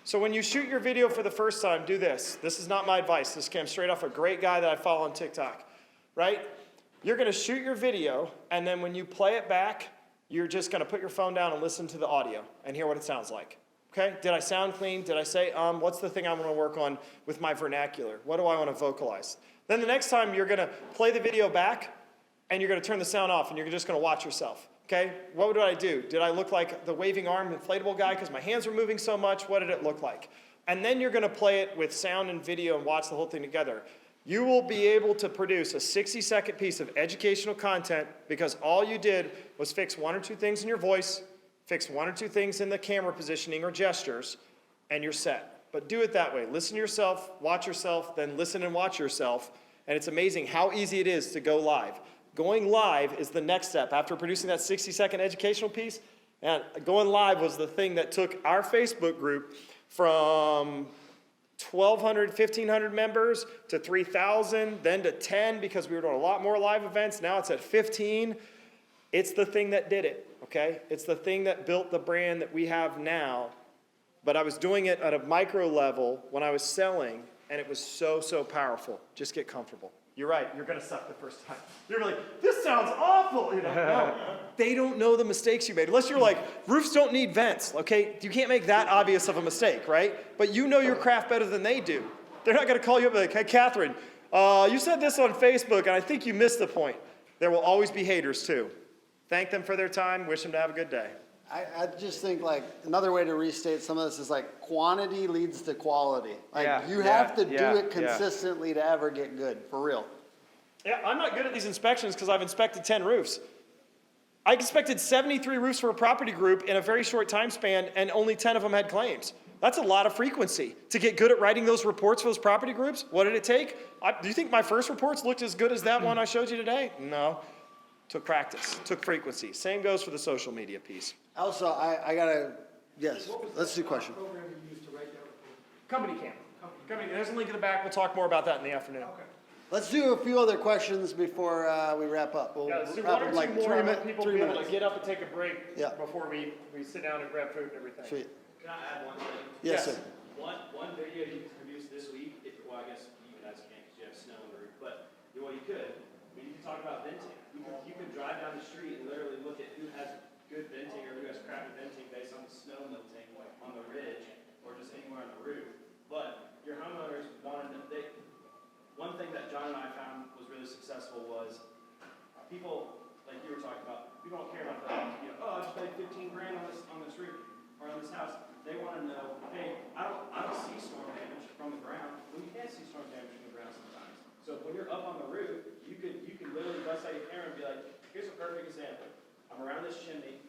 So when you shoot your video for the first time, do this. This is not my advice. This came straight off a great guy that I follow on TikTok, right? You're going to shoot your video, and then when you play it back, you're just going to put your phone down and listen to the audio and hear what it sounds like. Okay? Did I sound clean? Did I say, what's the thing I want to work on with my vernacular? What do I want to vocalize? Then the next time you're going to play the video back and you're going to turn the sound off and you're just going to watch yourself. Okay? What did I do? Did I look like the waving arm inflatable guy because my hands were moving so much? What did it look like? and then you're gonna play it with sound and video and watch the whole thing together. You will be able to produce a 60-second piece of educational content because all you did was fix one or two things in your voice, fix one or two things in the camera positioning or gestures, and you're set. But do it that way. Listen to yourself, watch yourself, then listen and watch yourself, and it's amazing how easy it is to go live. Going live is the next step. After producing that 60-second educational piece, and going live was the thing that took our Facebook group from 1,200, 1,500 members to 3,000, then to 10 because we were doing a lot more live events. Now it's at 15. It's the thing that did it, okay? It's the thing that built the brand that we have now. But I was doing it at a micro level when I was selling, and it was so, so powerful. Just get comfortable. You're right, you're gonna suck the first time. You're like, this sounds awful. You know, no. They don't know the mistakes you made. Unless you're like, roofs don't need vents, okay? You can't make that obvious of a mistake, right? But you know your craft better than they do. They're not gonna call you up and be like, hey, Catherine, you said this on Facebook, and I think you missed the point. There will always be haters too. Thank them for their time, wish them to have a good day. I just think like another way to restate some of this is like quantity leads to quality. Like you have to do it consistently to ever get good, for real. Yeah, I'm not good at these inspections because I've inspected 10 roofs. I inspected 73 roofs for a property group in a very short time span, and only 10 of them had claims. That's a lot of frequency. To get good at writing those reports for those property groups, what did it take? Do you think my first reports looked as good as that one I showed you today? No. Took practice, took frequency. Same goes for the social media piece. Also, I gotta, yes, let's do question. Program you use to write down reports? Company Cam. There's a link in the back. We'll talk more about that in the afternoon. Okay. Let's do a few other questions before we wrap up. We'll Yeah, let's do wrap one or up two like more. I want people to 3 be able to minutes. get up and take a break Yeah. before we sit down and grab food and everything. Sweet. Can I add one thing? Yes, sir. One video you can produce this week, well, I guess you guys can't because you have snow on the roof, but well, you could. I mean, you can talk about venting. You could drive down the street and literally look at who has good venting or who has crappy venting based on the snow melting on the ridge or just anywhere on the roof. But your homeowners wanted to, one thing that John and I found was really successful was people, like you were talking about, people don't care about the, I just paid 15 grand on this roof or on this house. They want to know, hey, I don't see storm damage from the ground. Well, you can't see storm damage from the ground sometimes. So when you're up on the roof, you can literally bust out your camera and be like, here's a perfect example. I'm around this chimney,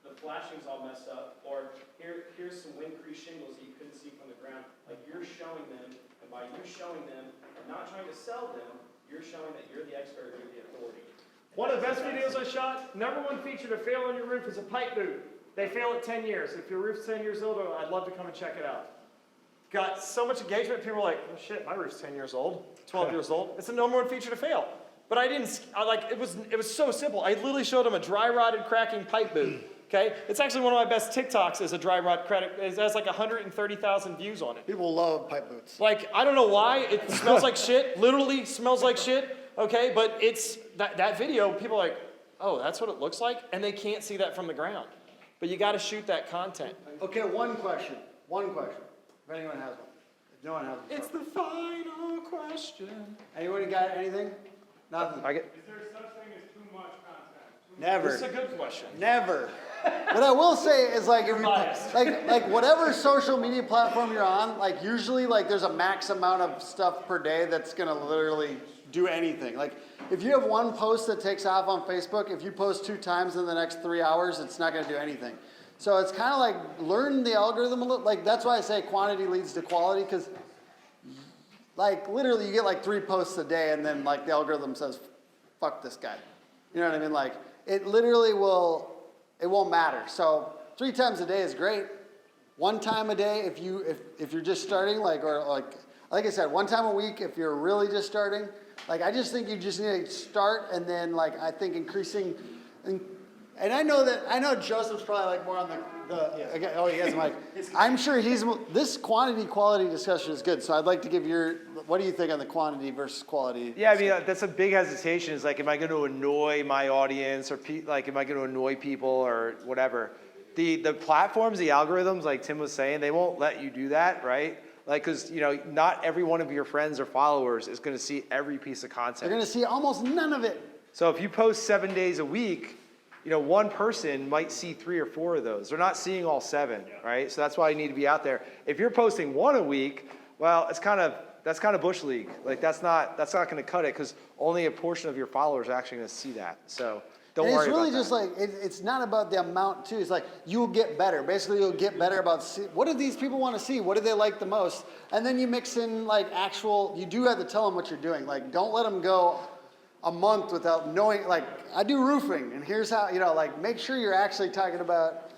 the flashing's all messed up, or here's some wind-creased shingles that you couldn't see from the ground. Like you're showing them, and by you showing them, and not trying to sell them, you're showing that you're the expert, you're the authority. One of the best videos I shot, number one feature to fail on your roof is a pipe boot. They fail at 10 years. If your roof's 10 years old, I'd love to come and check it out. Got so much engagement, people were like, oh shit, my roof's 10 years old, 12 years old. It's the number one feature to fail. But it was so simple. I literally showed them a dry rotted cracking pipe boot, okay? It's actually one of my best TikToks is a dry rot credit. It has like 130,000 views on it. People love pipe boots. Like, I don't know why, it smells like shit, literally smells like shit, okay? But it's, that video, people are like, oh, that's what it looks like? And they can't see that from the ground. But you gotta shoot that content. Okay, one question. If anyone has one. If no one has one. It's the final question. Anyone got anything? Nothing. Is there such thing as too much content? Never. This is a good question. Never. What I will say is like if you like whatever social media platform you're on, like usually like there's a max amount of stuff per day that's gonna literally do anything. Like if you have one post that takes off on Facebook, if you post 2 times in the next 3 hours, it's not gonna do anything. So it's kind of like learn the algorithm a little. Like that's why I say quantity leads to quality, because like literally you get like 3 posts a day, and then like the algorithm says, "Fuck this guy." You know what I mean? Like it literally will. It won't matter. So 3 times a day is great. 1 time a day if you're just starting, like I said, 1 time a week if you're really just starting. Like I just think you just need to start, and then like I think increasing. And I know Joseph's probably like more on oh, he has a mic. I'm sure this quantity quality discussion is good. So I'd like to give what do you think on the quantity versus quality? Yeah, I mean, that's a big hesitation. Is like, am I going to annoy my audience, or like, am I going to annoy people or whatever? The platforms, the algorithms, like Tim was saying, they won't let you do that, right? Like, because, not every one of your friends or followers is going to see every piece of content. They're going to see almost none of it. So if you post 7 days a week, you know, one person might see 3 or 4 of those. They're not seeing all 7, right? So that's why you need to be out there. If you're posting 1 a week, well, that's kind of bush league. Like that's not going to cut it because only a portion of your followers are actually going to see that. So don't And worry it's really about just that. like, it's not about the amount too. It's like, you'll get better. Basically, you'll get better about, what do these people want to see? What do they like the most? And then you mix in like you do have to tell them what you're doing. Like, don't let them go a month without knowing, like, I do roofing and here's how, you know, like make sure you're actually talking about,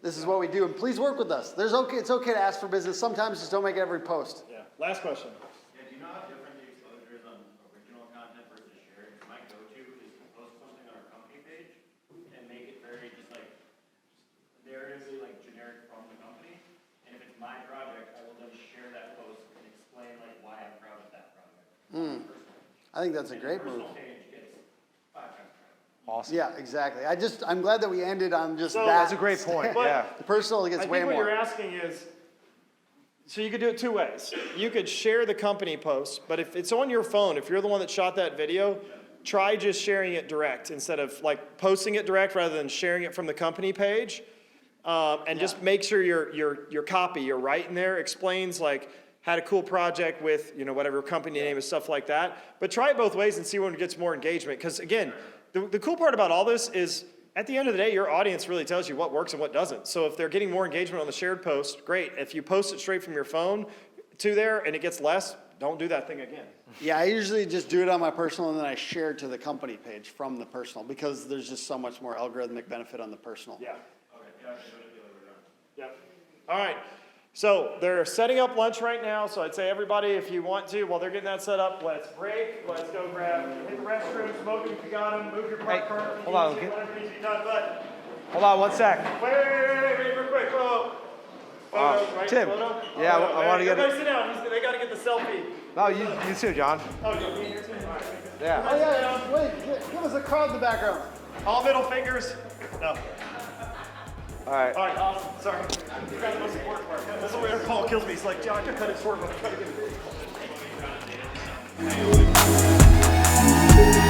this is what we do and please work with us. It's okay to ask for business. Sometimes just don't make every post. Yeah. Last question. Yeah, do you know how different the exposure is on original content versus sharing? My go-to is to post something on our company page and make it very just like narratively like generic from the company. And if it's my project, I will then share that post and explain like why I'm proud of that project. I think that's a great move. Personal page gets 5 times credit. Awesome. Yeah, exactly. I'm glad that we ended on just So- that. That's a great point. But- Yeah. The personal gets I way think what more. you're asking is, so you could do it 2 ways. You could share the company post, but if it's on your phone, if you're the one that shot that video, try just sharing it direct instead of like posting it direct rather than sharing it from the company page. And just make sure your copy, your writing there explains like, had a cool project with, you know, whatever company name is, stuff like that. But try it both ways and see when it gets more engagement. Because again, the cool part about all this is at the end of the day, your audience really tells you what works and what doesn't. So if they're getting more engagement on the shared post, great. If you post it straight from your phone to there and it gets less, don't do that thing again. Yeah, I usually just do it on my personal and then I share to the company page from the personal because there's just so much more algorithmic benefit on the personal. Yeah. Yep. All right. So they're setting up lunch right now. So I'd say everybody, if you want to, while they're getting that set up, let's break. Let's go hit the restroom, smoke if you got them, move your park Hey, car. hold on, Whatever needs to be done. But Hold on 1 sec. wait, real quick. Photo, right? Tim. Photo? Yeah, Photo. I wanna get it. Everybody sit down. They got to get the selfie. No, you too, John. Oh, you me here too? All right. Yeah. Oh yeah, wait, give us a crowd in the background. All middle fingers. No. All right. All right, awesome. Sorry. You got the most important part. That's what our call kills me. He's like, John, you cut it short, but I'm trying to get it.